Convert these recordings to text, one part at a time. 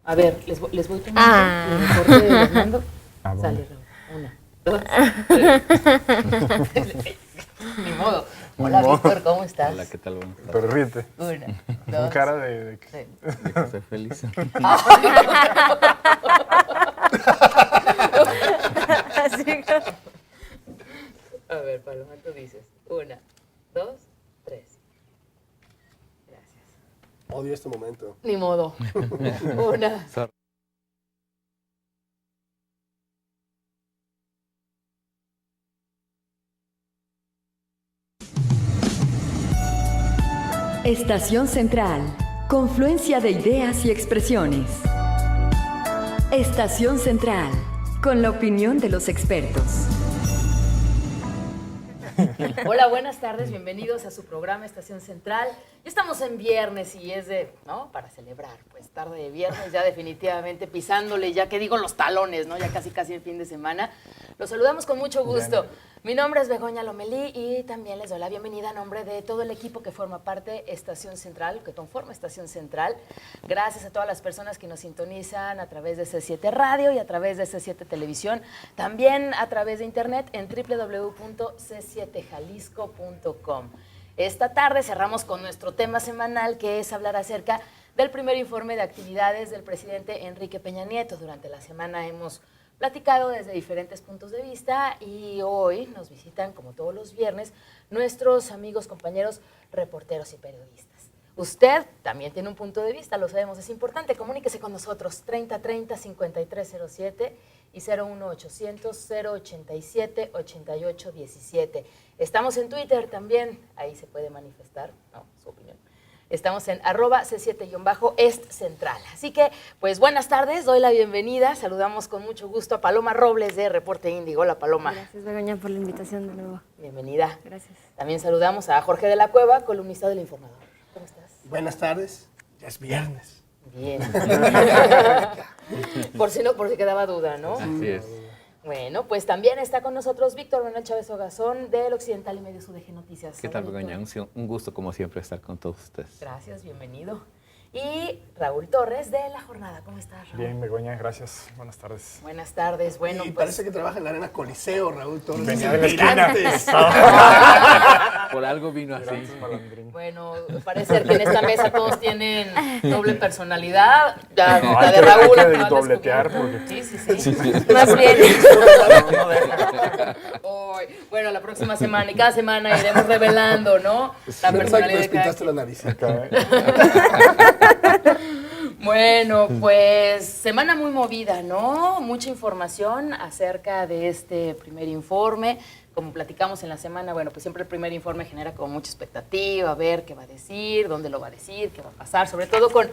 A ver, les voy tomando. Les corto, les mando. Bueno. Sale, Raúl. 1, 2, 3. Ni modo. Hola, Víctor, ¿cómo estás? Hola, ¿qué tal? Buenas tardes. Pero ríete. 1, Con 2. cara de Sí. De que estoy feliz. A ver, Paloma, tú dices. 1, 2, 3. Gracias. Odio este momento. Ni modo. 1. Sorry. Estación Central, confluencia de ideas y expresiones. Estación Central, con la opinión de los expertos. Hola, buenas tardes, bienvenidos a su programa Estación Central. Ya estamos en viernes y es de, ¿no? Para celebrar, pues tarde de viernes, ya definitivamente pisándole, ya que digo los talones, ¿no? Ya casi el fin de semana. Los saludamos con mucho gusto. Mi nombre es Begoña Lomelí y también les doy la bienvenida a nombre de todo el equipo que forma parte de Estación Central, que conforma Estación Central. Gracias a todas las personas que nos sintonizan a través de C7 Radio y a través de C7 Televisión, también a través de internet en www.c7jalisco.com. Esta tarde cerramos con nuestro tema semanal, que es hablar acerca del primer informe de actividades del presidente Enrique Peña Nieto. Durante la semana hemos platicado desde diferentes puntos de vista y hoy nos visitan, como todos los viernes, nuestros amigos, compañeros, reporteros y periodistas. Usted también tiene un punto de vista, lo sabemos, es importante. Comuníquese con nosotros, 3030-5307 y 01800-087-8817. Estamos en Twitter también, ahí se puede manifestar, ¿no?, su opinión. Estamos en @C7-Est Central. Así que, pues, buenas tardes, doy la bienvenida. Saludamos con mucho gusto a Paloma Robles de Reporte Índigo. Hola, Paloma. Gracias, Begoña, por la invitación de nuevo. Bienvenida. Gracias. También saludamos a Jorge de la Cueva, columnista del Informador. ¿Cómo estás? Buenas tardes. Ya es viernes. Bien. por si quedaba duda, ¿no? Así es. Bueno, pues también está con nosotros Víctor Manuel Chávez Ogazón del Occidental y Medios UDG Noticias. ¿Qué tal, Hola, Begoña? Víctor. Un gusto, como siempre, estar con todos ustedes. Gracias, bienvenido. Y Raúl Torres de La Jornada. ¿Cómo estás, Raúl? Bien, Begoña, gracias. Buenas tardes. Buenas tardes. Bueno, Y pues, parece que trabaja en la Arena Coliseo, Raúl Torres. Venía de la esquina. Tirantes. Por algo vino así. Gracias, malandrín. bueno, parece que en esta mesa todos tienen doble personalidad. Ya, No, la hay de que- Raúl hay que acabas de dobletear descubrir. porque- Sí. Más bien. Hoy, bueno, la próxima semana y cada semana iremos revelando, ¿no? La Menos mal que personalidad nos de cada pintaste la nariz. Acá, Bueno, pues semana muy movida, ¿no? Mucha información acerca de este primer informe. Como platicamos en la semana, bueno, pues siempre el primer informe genera como mucha expectativa, a ver qué va a decir, dónde lo va a decir, qué va a pasar, sobre todo con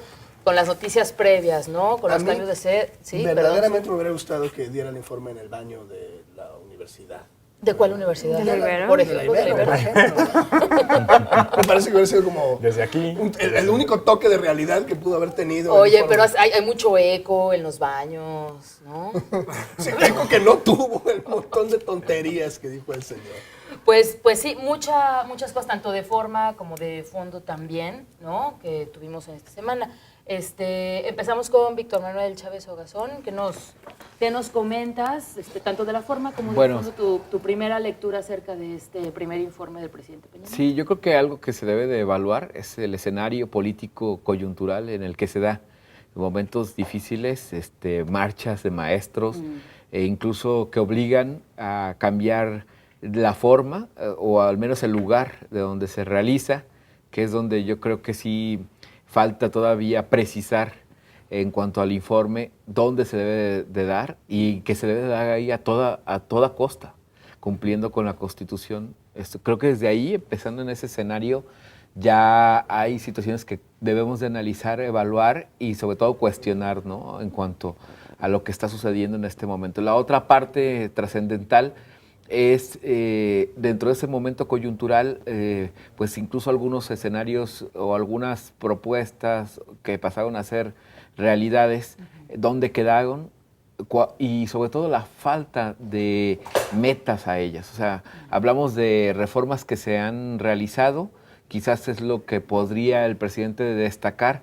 las noticias previas, ¿no? Con A los mí, cambios de sed. Sí, verdaderamente me hubiera gustado que diera el informe en el baño de la universidad. perdón. ¿De cuál universidad? ¿De la Ibero? Por De la ejemplo, de la Ibero, por Ibero. ejemplo. Me parece que hubiera sido como desde aquí. el único toque de realidad que pudo haber tenido. Oye, el pero informe. hay mucho eco en los baños, ¿no? Sí, algo que no tuvo el montón de tonterías que dijo el señor. Pues sí, muchas cosas, tanto de forma como de fondo también, ¿no? Que tuvimos en esta semana. Empezamos con Víctor Manuel Chávez Ogazón, ¿qué nos comentas, tanto de la forma como de Bueno. fondo, tu primera lectura acerca de este primer informe del presidente Peña Nieto? Sí, yo creo que algo que se debe de evaluar es el escenario político coyuntural en el que se da. Momentos difíciles, marchas de maestros, e incluso que obligan a cambiar la forma o al menos el lugar de donde se realiza, que es donde yo creo que sí falta todavía precisar en cuanto al informe dónde se debe de dar y que se debe de dar ahí a toda costa, cumpliendo con la Constitución. Creo que desde ahí, empezando en ese escenario, ya hay situaciones que debemos de analizar, evaluar y sobre todo cuestionar, ¿no?, en cuanto a lo que está sucediendo en este momento. La otra parte trascendental es, dentro de ese momento coyuntural, pues incluso algunos escenarios o algunas propuestas que pasaron a ser realidades, dónde quedaron y sobre todo la falta de metas a ellas. O sea, hablamos de reformas que se han realizado quizás es lo que podría el presidente destacar,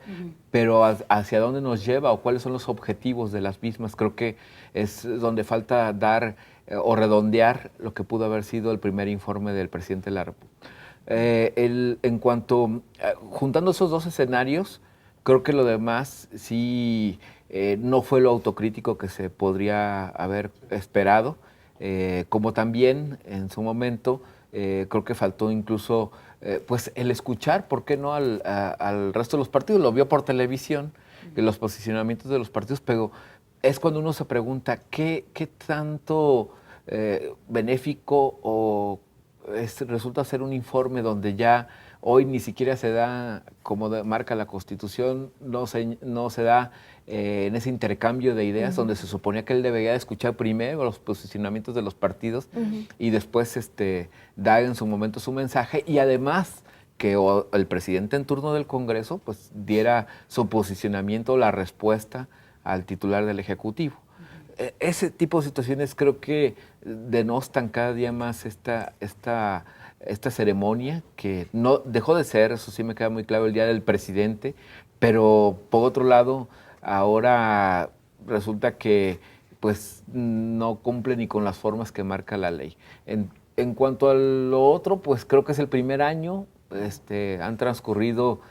pero hacia dónde nos lleva o cuáles son los objetivos de las mismas, creo que es donde falta dar o redondear lo que pudo haber sido el primer informe del presidente de la República. En cuanto, juntando esos dos escenarios, creo que lo demás sí no fue lo autocrítico que se podría haber esperado, como también en su momento creo que faltó incluso pues el escuchar, ¿por qué no al resto de los partidos? Lo vio por televisión, los posicionamientos de los partidos, pero es cuando uno se pregunta qué tanto benéfico o resulta ser un informe donde ya hoy ni siquiera se da, como marca la Constitución, no se da en ese intercambio de ideas donde se suponía que él debería escuchar primero los posicionamientos de los partidos y después da en su momento su mensaje, y además que el presidente en turno del Congreso pues diera su posicionamiento, la respuesta al titular del Ejecutivo. Ese tipo de situaciones creo que denostan cada día más esta ceremonia, que no dejó de ser, eso sí me queda muy claro, el Día del Presidente, pero por otro lado, ahora resulta que pues no cumple ni con las formas que marca la ley. En cuanto a lo otro, pues creo que es el primer año, han transcurrido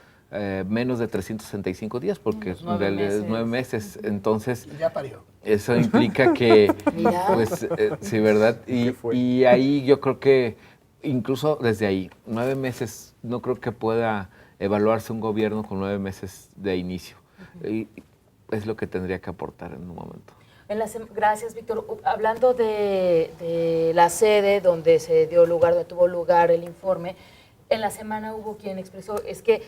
menos de 365 días, porque Unos 9 meses, entonces Ya parió. eso implica que, Mira. pues, sí, ¿verdad? Y ahí yo creo que, incluso desde ahí, 9 meses, no creo que pueda evaluarse un gobierno con 9 meses de inicio. Y es lo que tendría que aportar en un momento. Gracias, Víctor. Hablando de la sede donde donde tuvo lugar el informe, en la semana hubo quien expresó, es que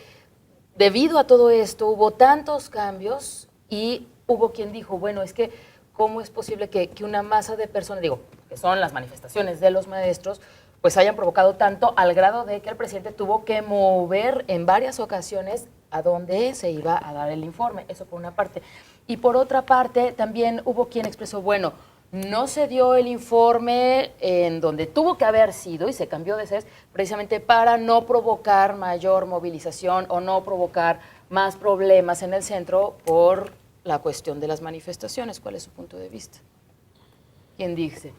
debido a todo esto hubo tantos cambios, y hubo quien dijo, bueno, es que ¿cómo es posible que una masa de personas, que son las manifestaciones de los maestros, pues hayan provocado tanto al grado de que el presidente tuvo que mover en varias ocasiones a dónde se iba a dar el informe? Eso por una parte. Y por otra parte, también hubo quien expresó, bueno, no se dio el informe en donde tuvo que haber sido y se cambió de sede precisamente para no provocar mayor movilización o no provocar más problemas en el centro por la cuestión de las manifestaciones. ¿Cuál es su punto de vista? ¿Quién dice?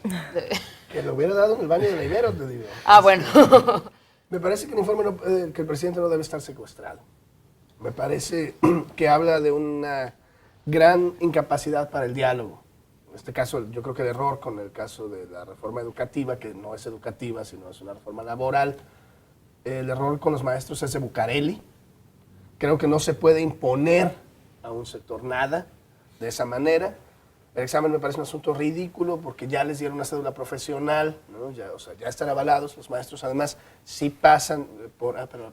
Que lo hubiera dado en el baño de la Ibero, te digo. Bueno. Me parece que el informe que el presidente no debe estar secuestrado. Me parece que habla de una gran incapacidad para el diálogo. En este caso, yo creo que el error con el caso de la reforma educativa, que no es educativa, sino es una reforma laboral, el error con los maestros es de Bucareli. Creo que no se puede imponer a un sector nada de esa manera. El examen me parece un asunto ridículo porque ya les dieron una cédula profesional, ¿no? Ya están avalados. Los maestros además sí pasan por... perdón,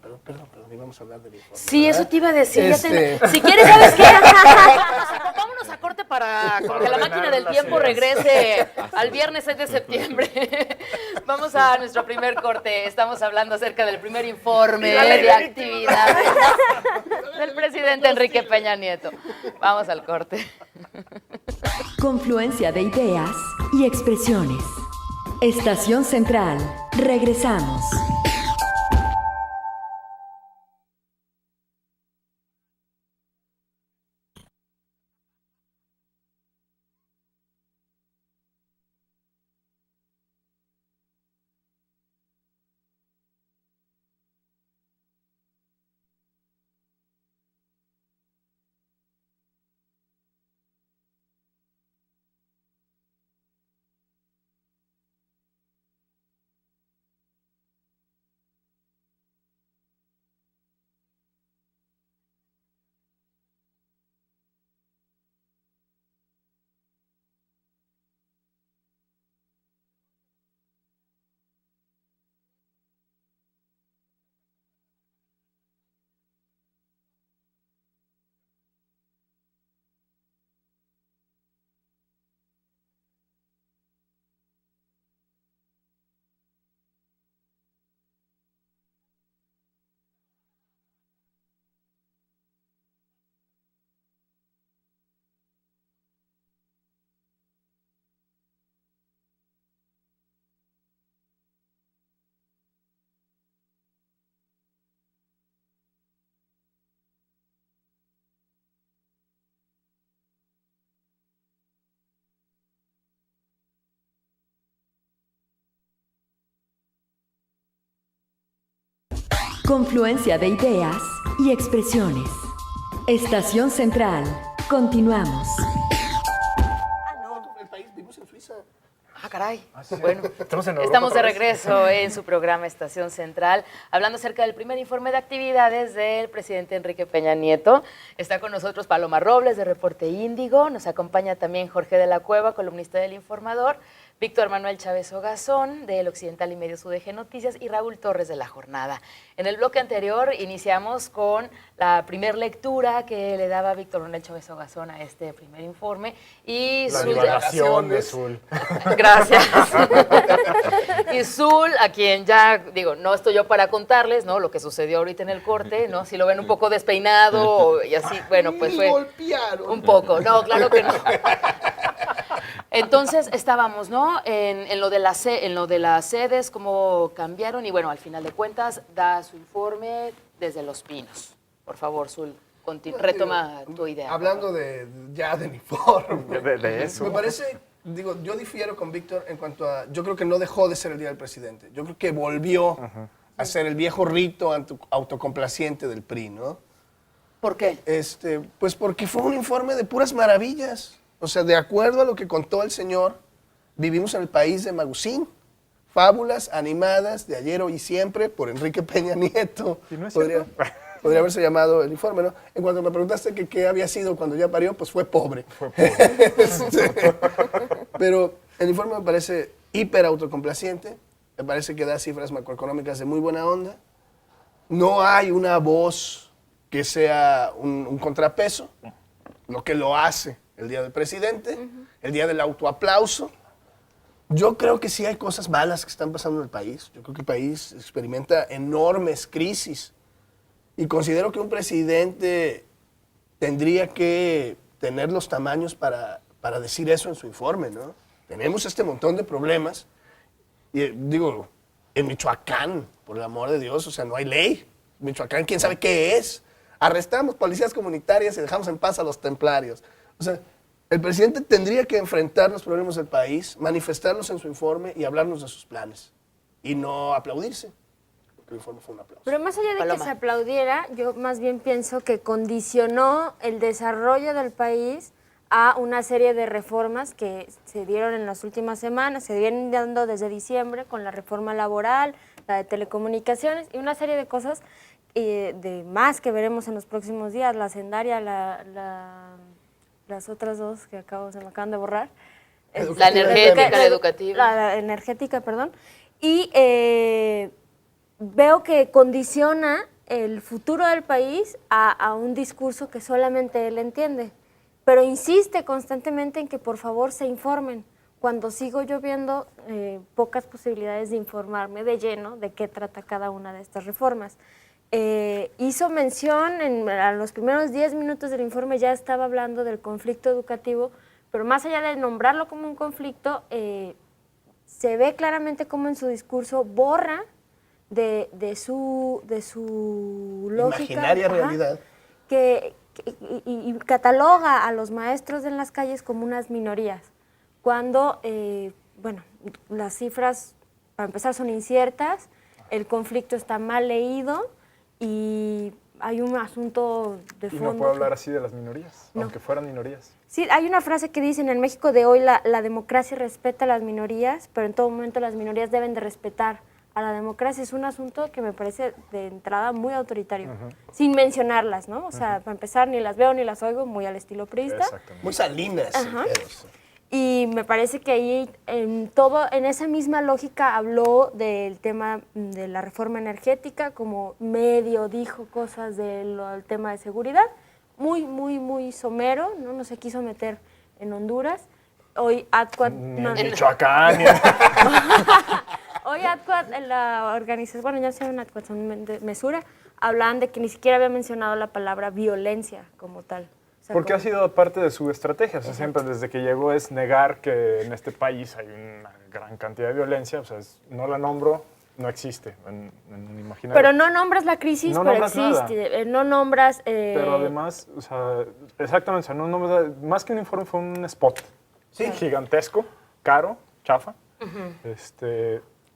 íbamos a hablar del informe. Sí, ¿verdad? eso te iba a decir. Si quieres, ¿sabes qué? Vámonos a corte para que la máquina del tiempo regrese al viernes 6 de septiembre. Vamos a nuestro primer corte. Estamos hablando acerca del primer informe de actividades del presidente Enrique Peña Nieto. Vamos al corte. Confluencia de ideas y expresiones. Estación Central. Regresamos. Confluencia de ideas y expresiones. Estación Central. Continuamos. El país, vivimos en Suiza. Ah, caray. Bueno, Estamos en Europa estamos de otra vez. regreso en su programa Estación Central, hablando acerca del primer informe de actividades del presidente Enrique Peña Nieto. Está con nosotros Paloma Robles, de Reporte Índigo. Nos acompaña también Jorge de la Cueva, columnista del Informador. Víctor Manuel Chávez Ogazón, del Occidental y Medios UDG Noticias, y Raúl Torres, de La Jornada. En el bloque anterior iniciamos con la primer lectura que le daba Víctor Manuel Chávez Ogazón a este primer informe. Y La Zul- divagación de Zul. Gracias. Y Zul, a quien ya, digo, no estoy yo para contarles, ¿no? Lo que sucedió ahorita en el corte, ¿no? Si lo ven un poco despeinado y así, bueno, pues Me fue golpearon. un poco. No, claro que no. Entonces estábamos, ¿no? En lo de las sedes, cómo cambiaron, y bueno, al final de cuentas da su informe desde Los Pinos. Por favor, Zul, retoma tu idea. Hablando ya del informe. De eso. Me parece, yo difiero con Víctor en cuanto a, yo creo que no dejó de ser el Día del Presidente. Yo creo que volvió a ser el viejo rito autocomplaciente del PRI, ¿no? ¿Por qué? Pues porque fue un informe de puras maravillas. O sea, de acuerdo a lo que contó el señor, vivimos en el país de Magusín. Fábulas animadas de ayer, hoy y siempre por Enrique Peña Nieto. ¿Y no es podría haberse llamado el informe, ¿no? En cuanto me preguntaste que qué había sido cuando ya parió, pues fue pobre. Pero el informe me parece hiper autocomplaciente. Me parece que da cifras macroeconómicas de muy buena onda. No hay una voz que sea un contrapeso, lo que lo hace el Día del Presidente, el Día del Autoaplauso. Yo creo que sí hay cosas malas que están pasando en el país. Yo creo que el país experimenta enormes crisis. Y considero que un presidente tendría que tener los tamaños para decir eso en su informe, ¿no? Tenemos este montón de problemas. Y en Michoacán, por el amor de Dios, o sea, no hay ley. Michoacán, ¿quién sabe qué es? Arrestamos policías comunitarias y dejamos en paz a los templarios. O sea, el presidente tendría que enfrentar los problemas del país, manifestarlos en su informe y hablarnos de sus planes. Y no aplaudirse. Porque el informe fue un aplauso. Pero más allá de Paloma. que se aplaudiera, yo más bien pienso que condicionó el desarrollo del país a una serie de reformas que se dieron en las últimas semanas, se vienen dando desde diciembre con la reforma laboral, la de telecomunicaciones y una serie de cosas de más que veremos en los próximos días, la hacendaria, las otras dos que se me acaban de borrar. La energética, la educativa. La energética, perdón. Y veo que condiciona el futuro del país a un discurso que solamente él entiende. Pero insiste constantemente en que por favor se informen. Cuando sigo yo viendo pocas posibilidades de informarme de lleno de qué trata cada una de estas reformas. Hizo mención, a los primeros 10 minutos del informe ya estaba hablando del conflicto educativo, pero más allá de nombrarlo como un conflicto, se ve claramente cómo en su discurso borra de su lógica. Imaginaria realidad. Y cataloga a los maestros en las calles como unas minorías, cuando, las cifras, para empezar, son inciertas, el conflicto está mal leído y hay un asunto de Y fondo. no puedo hablar así de las minorías, No. aunque fueran minorías. Sí, hay una frase que dice, en el México de hoy la democracia respeta a las minorías, pero en todo momento las minorías deben de respetar a la democracia. Es un asunto que me parece de entrada muy autoritario, sin mencionarlas, ¿no? O sea, para empezar, ni las veo ni las oigo, muy al estilo priista. Exactamente. Muy salinas. Ajá. Eso. Y me parece que ahí, en esa misma lógica, habló del tema de la reforma energética, como medio dijo cosas del tema de seguridad, muy, muy, muy somero, no se quiso meter en Honduras. Hoy ATCUAT... En Michoacán. Hoy ATCUAT, la organización, bueno, ya se llama ATCUAT, son de Mesura, hablaban de que ni siquiera había mencionado la palabra violencia como tal. O sea, Porque ha sido parte de su estrategia. O sea, siempre desde que llegó es negar que en este país hay una gran cantidad de violencia. O sea, no la nombro, no existe en un imaginario. Pero no nombras la crisis, No pero nombras existe. No nombras... Pero además, o sea, exactamente, o sea, no nombras, más que un informe fue un spot. Sí. Gigantesco, caro, chafa.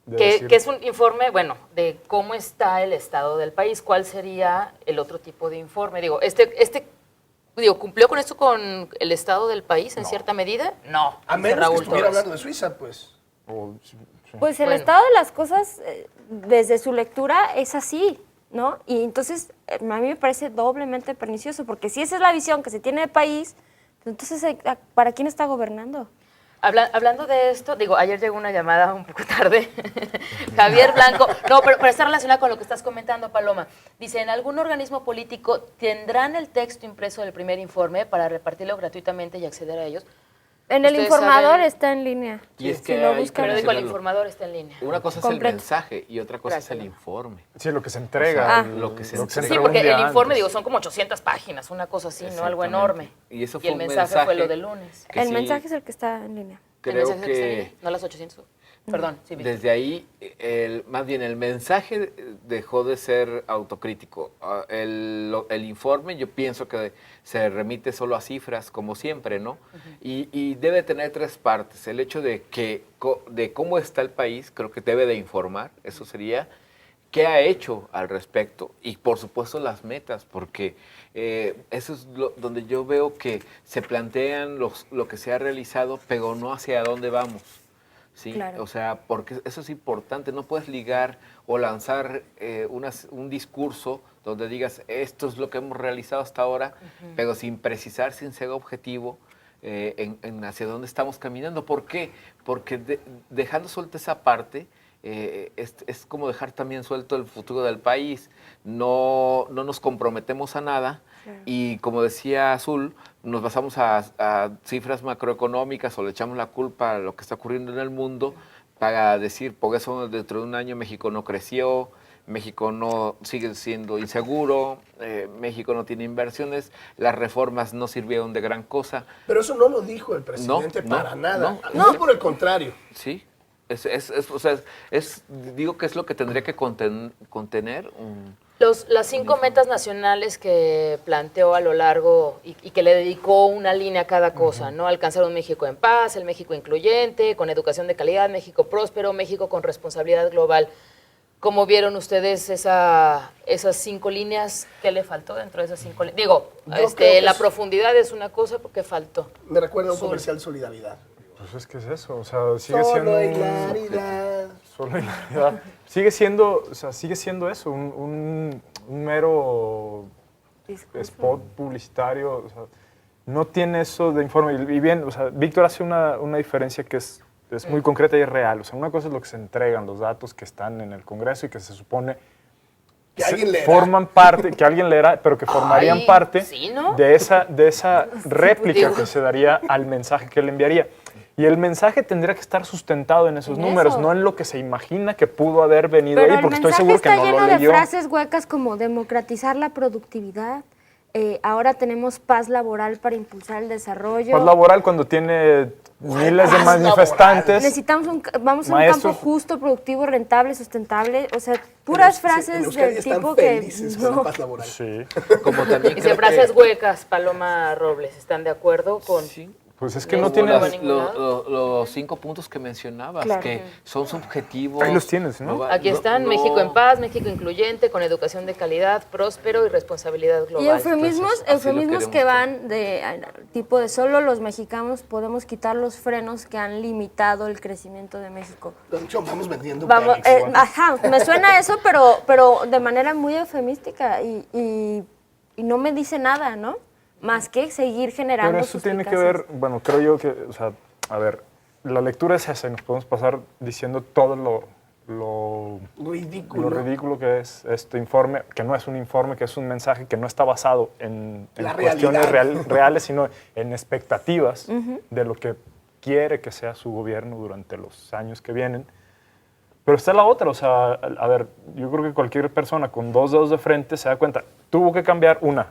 decir. Que es un informe, bueno, de cómo está el estado del país. ¿Cuál sería el otro tipo de informe? Digo, ¿cumplió con esto con el estado del país en cierta medida? No. A dice menos que Raúl estuviera Torres. hablando de Suiza, pues. Sí. Pues el Bueno. estado de las cosas, desde su lectura, es así, ¿no? Y entonces, a mí me parece doblemente pernicioso, porque si esa es la visión que se tiene del país, entonces, ¿para quién está gobernando? Hablando de esto, digo, ayer llegó una llamada un poco tarde. Javier Blanco, no, pero está relacionada con lo que estás comentando, Paloma. Dice, ¿en algún organismo político tendrán el texto impreso del primer informe para repartirlo gratuitamente y acceder a ellos? En el Ustedes informador saben- está en línea. Y es Si que lo hay buscan. Pero que digo, el mencionarlo. informador está en línea. Una cosa es Completo. el mensaje y otra cosa es el Gracias. informe. Sí, lo que se entrega. Ah. Lo que se Sí, entrega porque un día el informe, antes. digo, son como 800 páginas, una cosa así, ¿no? Algo Exactamente. enorme. Y eso fue el un mensaje fue mensaje lo del lunes. que El sí, mensaje es el que está en línea. El creo mensaje está en que línea, no las 800. Perdón, sí, Víctor. desde ahí, más bien el mensaje dejó de ser autocrítico. El informe yo pienso que se remite solo a cifras, como siempre, ¿no? Y debe tener tres partes. El hecho de cómo está el país, creo que debe de informar, eso sería, qué ha hecho al respecto y por supuesto las metas, porque eso es donde yo veo que se plantean lo que se ha realizado, pero no hacia dónde vamos. ¿Sí? Claro. O sea, porque eso es importante, no puedes ligar o lanzar un discurso donde digas esto es lo que hemos realizado hasta ahora, pero sin precisar, sin ser objetivo en hacia dónde estamos caminando. ¿Por qué? Porque dejando suelta esa parte, es como dejar también suelto el futuro del país. No nos comprometemos a nada. Claro. Y como decía Azul, nos basamos a cifras macroeconómicas o le echamos la culpa a lo que está ocurriendo en el mundo para decir, por eso dentro de un año México no creció, México no sigue siendo inseguro, México no tiene inversiones, las reformas no sirvieron de gran cosa. Pero eso no lo dijo el presidente No, para nada. no. Muy por el contrario. Sí, o sea, digo que es lo que tendría que contener Las 5 metas nacionales que planteó a lo largo y que le dedicó una línea a cada cosa, ¿no? Alcanzar un México en paz, el México incluyente, con educación de calidad, México próspero, México con responsabilidad global. ¿Cómo vieron ustedes esas 5 líneas? ¿Qué le faltó dentro de esas 5 líneas? Digo, Yo creo que la es- profundidad es una cosa porque faltó. Me recuerda a un Zul. comercial Solidaridad. Pues es que es eso, o sea, sigue siendo... Solo hilaridad. Solo hilaridad. Sigue siendo eso, un mero Discurso. spot publicitario, o sea, no tiene eso de informe. Y bien, o sea, Víctor hace una diferencia que es muy concreta y es real. O sea, una cosa es lo que se entregan, los datos que están en el Congreso y que se supone Que alguien leerá. forman parte, que alguien leerá, pero que formarían Ay, parte sí, ¿no? de esa réplica Digo. que se daría al mensaje que él enviaría. Y el mensaje tendría que estar sustentado en esos En números, eso. no en lo que se imagina que pudo haber venido Pero ahí, el porque estoy mensaje seguro que está no lo lleno de leyó. frases huecas como democratizar la productividad. Ahora tenemos paz laboral para impulsar el desarrollo. Paz laboral cuando tiene miles de paz manifestantes. Necesitamos vamos a un Maestros. campo justo, productivo, rentable, sustentable. O sea, puras Pero, frases en Euskadi del están tipo que felices con la paz laboral. Sí, como también Dice creo frases que- huecas, Paloma Robles, ¿están de acuerdo con...? Sí. pues es que No no hubo tiene... la- ningún Los 5 puntos que mencionabas, Claro. que son subjetivos. Ahí los tienes, ¿no? Aquí están, México en paz, México incluyente, con educación de calidad, próspero y responsabilidad global. Y eufemismos, Entonces, así lo eufemismos queremos que van de tipo de solo los mexicanos podemos quitar los frenos que han limitado el crecimiento de México. De hecho, vamos vendiendo Vamos, Pemex. ajá, me suena eso, pero de manera muy eufemística y no me dice nada, ¿no? Más que seguir generando Pero eso tiene que ver, bueno, creo yo que, o sea, a ver, la lectura es esa y nos podemos pasar diciendo todo lo ridículo que es este informe, que no es un informe, que es un mensaje que no está basado en La cuestiones realidad. reales, sino en expectativas de lo que quiere que sea su gobierno durante los años que vienen. Pero está la otra, o sea, a ver, yo creo que cualquier persona con 2 dedos de frente se da cuenta, tuvo que cambiar una.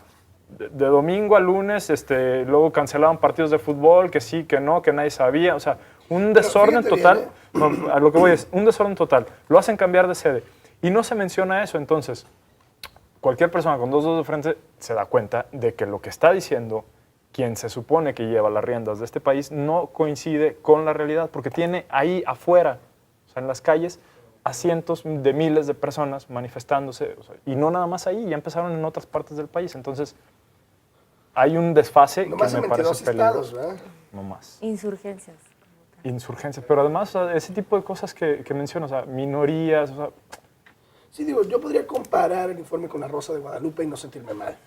De domingo a lunes, luego cancelaban partidos de fútbol, que sí, que no, que nadie sabía, o sea, un desorden fíjate total. bien, No, a lo que voy es, un desorden total. Lo hacen cambiar de sede. Y no se menciona eso, entonces, cualquier persona con 2 dedos de frente se da cuenta de que lo que está diciendo quien se supone que lleva las riendas de este país no coincide con la realidad, porque tiene ahí afuera, o sea, en las calles, a cientos de miles de personas manifestándose, o sea, y no nada más ahí, ya empezaron en otras partes del país. Entonces, hay un desfase Nomás que en me 22 parece estados, peligroso. ¿verdad? No más. Insurgencias. Insurgencia, pero además o sea, ese tipo de cosas que mencionas, o sea, minorías, o sea, Sí, digo, yo podría comparar el informe con La Rosa de Guadalupe y no sentirme mal.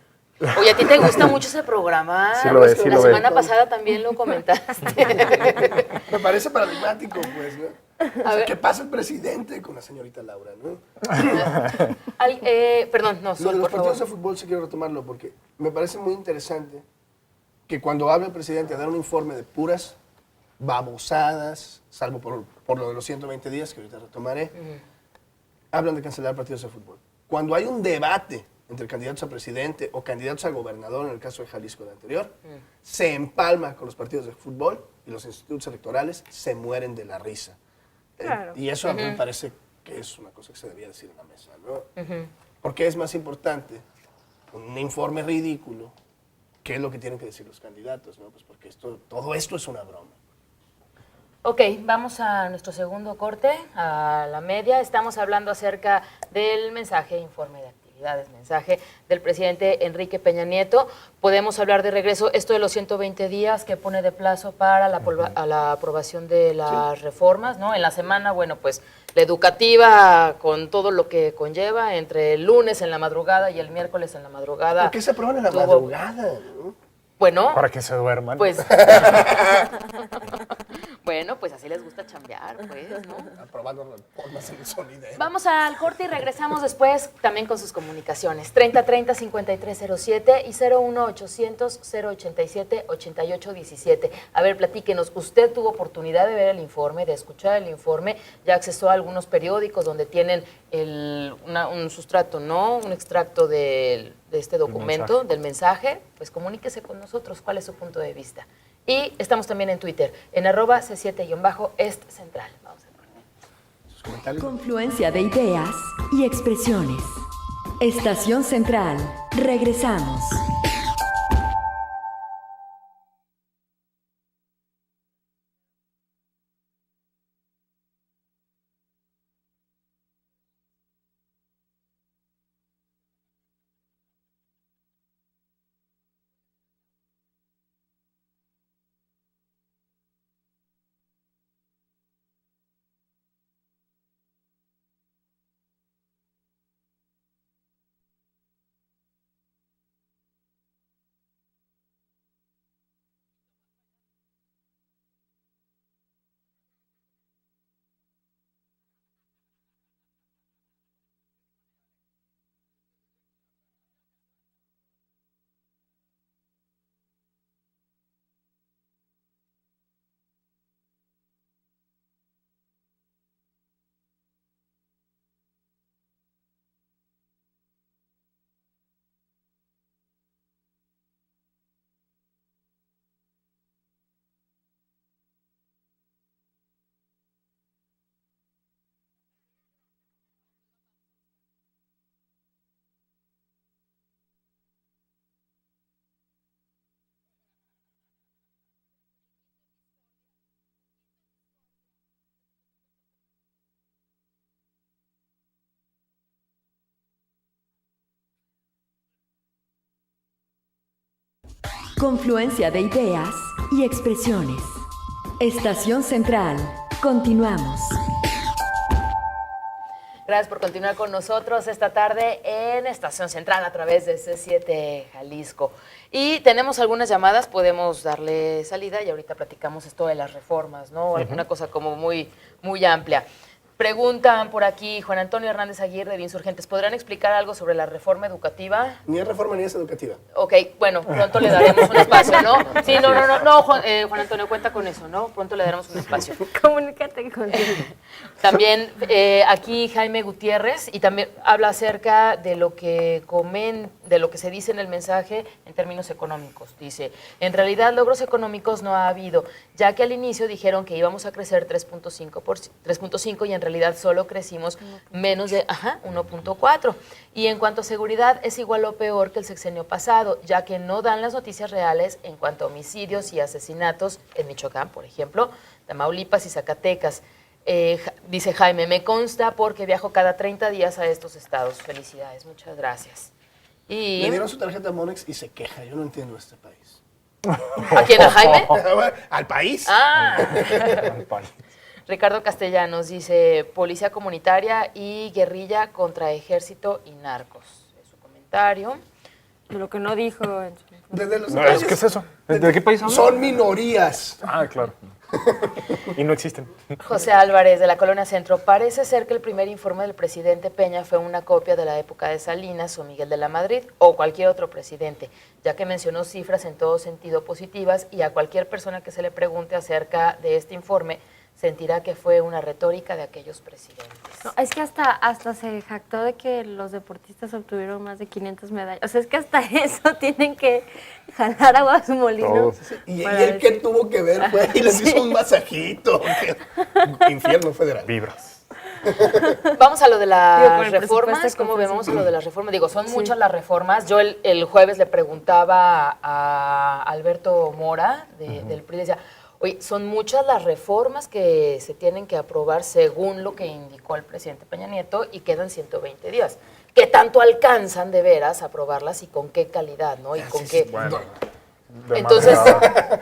Oye, ¿a ti te gusta mucho ese programa? Sí lo es, sí La lo semana es. pasada también lo comentaste. Me parece paradigmático, pues, ¿no? O sea, ver. ¿qué pasa el presidente con la señorita Laura, no? Perdón, no, Lo de Sol, los por partidos favor. de fútbol sí quiero retomarlo porque me parece muy interesante que cuando habla el presidente a dar un informe de puras babosadas, salvo por lo de los 120 días, que ahorita retomaré, hablan de cancelar partidos de fútbol. Cuando hay un debate entre candidatos a presidente o candidatos a gobernador, en el caso de Jalisco del anterior, se empalma con los partidos de fútbol y los institutos electorales se mueren de la risa. Claro. Y eso a mí me parece que es una cosa que se debía decir en la mesa, ¿no? Porque es más importante un informe ridículo que es lo que tienen que decir los candidatos, ¿no? Pues porque todo esto es una broma. Ok, vamos a nuestro segundo corte, a la media. Estamos hablando acerca del mensaje, informe de actividades, mensaje del presidente Enrique Peña Nieto. Podemos hablar de regreso esto de los 120 días que pone de plazo para a la aprobación de las reformas, ¿no? En la semana, bueno, pues la educativa con todo lo que conlleva, entre el lunes en la madrugada y el miércoles en la madrugada. ¿Por qué se aprueban en la tuvo- madrugada, no? Bueno, para que se duerman. pues... Bueno, pues así les gusta chambear, pues, ¿no? Aprobando reformas en el sonidero. Vamos al corte y regresamos después también con sus comunicaciones. 3030-5307 y 01800-087-8817. A ver, platíquenos. Usted tuvo oportunidad de ver el informe, de escuchar el informe, ya accesó a algunos periódicos donde tienen un sustrato, ¿no? Un extracto de este documento, del mensaje. Pues comuníquese con nosotros. ¿Cuál es su punto de vista? Y estamos también en Twitter, en @C7-Est Central. Vamos a ver. Sus comentarios. Confluencia de ideas y expresiones. Estación Central. Regresamos. Confluencia de ideas y expresiones. Estación Central. Continuamos. Gracias por continuar con nosotros esta tarde en Estación Central a través de C7 Jalisco. Y tenemos algunas llamadas, podemos darle salida y ahorita platicamos esto de las reformas, ¿no? Una cosa como muy, muy amplia. Preguntan por aquí, Juan Antonio Hernández Aguirre de Insurgentes, ¿podrán explicar algo sobre la reforma educativa? Ni es reforma ni es educativa. Ok, bueno, pronto le daremos un espacio, ¿no? Sí, no, Juan Antonio, cuenta con eso, ¿no? Pronto le daremos un espacio. Comunícate contigo. También aquí Jaime Gutiérrez, y también habla acerca de lo que se dice en el mensaje en términos económicos. Dice, en realidad logros económicos no ha habido, ya que al inicio dijeron que íbamos a crecer 3.5 y en realidad solo crecimos menos de 1.4. Y en cuanto a seguridad es igual o peor que el sexenio pasado, ya que no dan las noticias reales en cuanto a homicidios y asesinatos en Michoacán, por ejemplo, Tamaulipas y Zacatecas. Dice Jaime, me consta porque viajo cada 30 días a estos estados. Felicidades, muchas gracias. Y Le dieron su tarjeta a Monex y se queja. Yo no entiendo este país. ¿a quién? ¿A Jaime? ¿Al país? Ah. Al país. Ricardo Castellanos dice, policía comunitaria y guerrilla contra ejército y narcos. Es su comentario. Lo que no dijo. Desde los No, detalles, ¿qué es eso? ¿De qué país hablan? Son minorías. Ah, claro. Y no existen. José Álvarez, de la Colonia Centro. Parece ser que el primer informe del presidente Peña fue una copia de la época de Salinas o Miguel de la Madrid o cualquier otro presidente, ya que mencionó cifras en todo sentido positivas y a cualquier persona que se le pregunte acerca de este informe sentirá que fue una retórica de aquellos presidentes. No, es que hasta se jactó de que los deportistas obtuvieron más de 500 medallas. O sea, es que hasta eso tienen que jalar agua a su molino. Todos. Y para él que decir- tuvo que ver fue y les hizo un masajito. Infierno federal. Vibras. Vamos a lo de Digo, con las el reformas. presupuesto ¿Cómo que vemos a lo de las reformas? Digo, son muchas las reformas. Yo el jueves le preguntaba a Alberto Mora del PRI, decía, oye, son muchas las reformas que se tienen que aprobar según lo que indicó el presidente Peña Nieto y quedan 120 días. ¿Qué tanto alcanzan de veras a aprobarlas y con qué calidad, no? Y con qué... Bueno. Entonces, demasiado.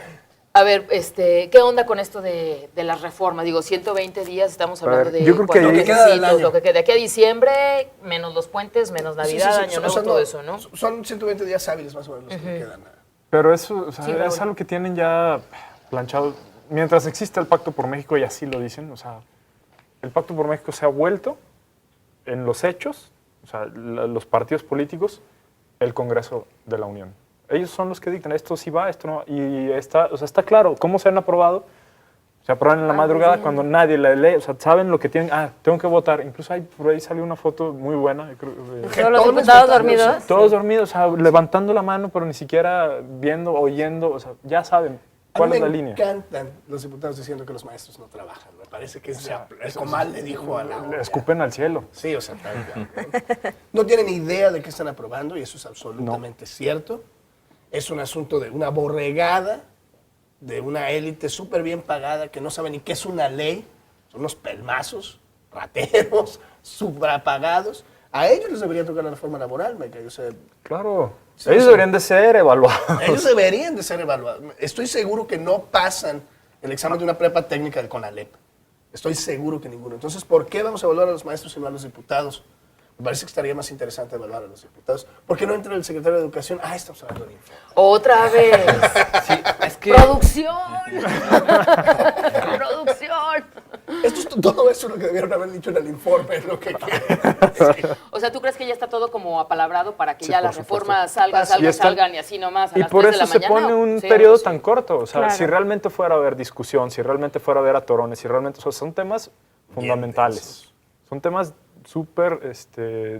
a ver, ¿qué onda con esto de las reformas? Digo, 120 días, estamos hablando ver, de yo creo que cuatro ahí- Lo que queda del mesecitos, año. lo que queda de aquí a diciembre, menos los puentes, menos Navidad, Sí, sí, sí, Año o Nuevo, sea, todo eso, ¿no? Son 120 días hábiles más o menos los que quedan. Pero eso, o sea, Sí, es Raúl. algo que tienen ya planchado. Mientras existe el Pacto por México, y así lo dicen, o sea, el Pacto por México se ha vuelto en los hechos, o sea, los partidos políticos, el Congreso de la Unión. Ellos son los que dictan, esto sí va, esto no va. Y está, o sea, está claro cómo se han aprobado. Se aprueban en la madrugada cuando nadie la lee, o sea, saben lo que tienen. Ah, tengo que votar. Incluso por ahí salió una foto muy buena. yo creo, Todos los Todos diputados votando, dormidos. todos dormidos, o sea, levantando la mano, pero ni siquiera viendo, oyendo, o sea, ya saben cuál es la línea. Me encantan los diputados diciendo que los maestros no trabajan. Me parece que el Comal le dijo a la... Le escupen al cielo. Sí, o sea, tal cual, ¿no? No tienen idea de qué están aprobando y eso es absolutamente cierto. Es un asunto de una borregada, de una élite súper bien pagada que no sabe ni qué es una ley. Son unos pelmazos, rateros, suprapagados. A ellos les debería tocar la reforma laboral, me cae. O sea, Claro. Sí, Ellos sí. deberían de ser evaluados. ellos deberían de ser evaluados. Estoy seguro que no pasan el examen de una prepa técnica del CONALEP. Estoy seguro que ninguno. Entonces, ¿por qué vamos a evaluar a los maestros y no a los diputados? Me parece que estaría más interesante evaluar a los diputados. ¿Por qué no entra el secretario de Educación? Ah, estamos hablando de informe. Otra vez. Sí, es que ¡Producción! ¡Producción! Todo eso es lo que debieron haber dicho en el informe, es lo que quieren. O sea, ¿tú crees que ya está todo como apalabrado para que Sí, ya por las supuesto. reformas salgan, Y está- salgan y así nomás a Y las por 3 de eso la se mañana? pone un Sí, periodo algo así. tan corto. O sea, Claro. si realmente fuera a haber discusión, si realmente fuera a haber atorones, si realmente, o sea, son temas fundamentales. Son temas súper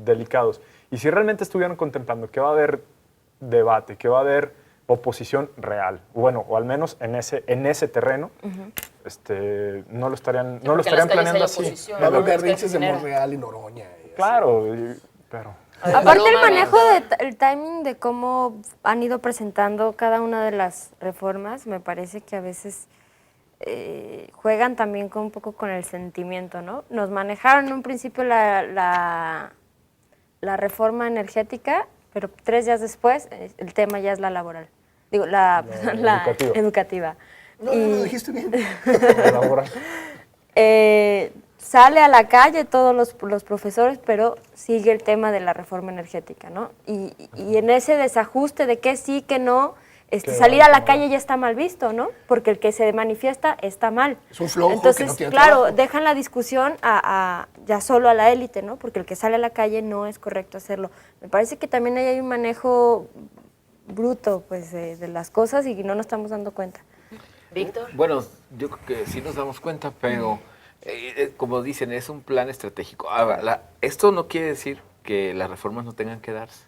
delicados. Y si realmente estuvieran contemplando que va a haber debate, que va a haber oposición real, bueno, o al menos en ese terreno, no lo estarían, no lo porque en las estarían calles hay planeando así. oposición. Va a haber ¿no? Es que berrinches de genera. Monreal y Noroña. y así. Claro, pero... Aparte el Paloma, manejo el timing de cómo han ido presentando cada una de las reformas, me parece que a veces juegan también un poco con el sentimiento, ¿no? Nos manejaron en un principio la reforma energética, pero 3 días después el tema ya es la laboral. Digo, la educativa. No, lo dijiste bien. elabora. Sale a la calle todos los profesores, pero sigue el tema de la reforma energética, ¿no? Y en ese desajuste de que sí, que no, salir a la calle ya está mal visto, ¿no? Porque el que se manifiesta está mal. Es un flojo que Entonces, no tiene claro, trabajo. dejan la discusión ya solo a la élite, ¿no? Porque el que sale a la calle no es correcto hacerlo. Me parece que también ahí hay un manejo bruto, pues, de las cosas y no nos estamos dando cuenta. Víctor. Bueno, yo creo que sí nos damos cuenta, pero como dicen, es un plan estratégico. Ahora, esto no quiere decir que las reformas no tengan que darse.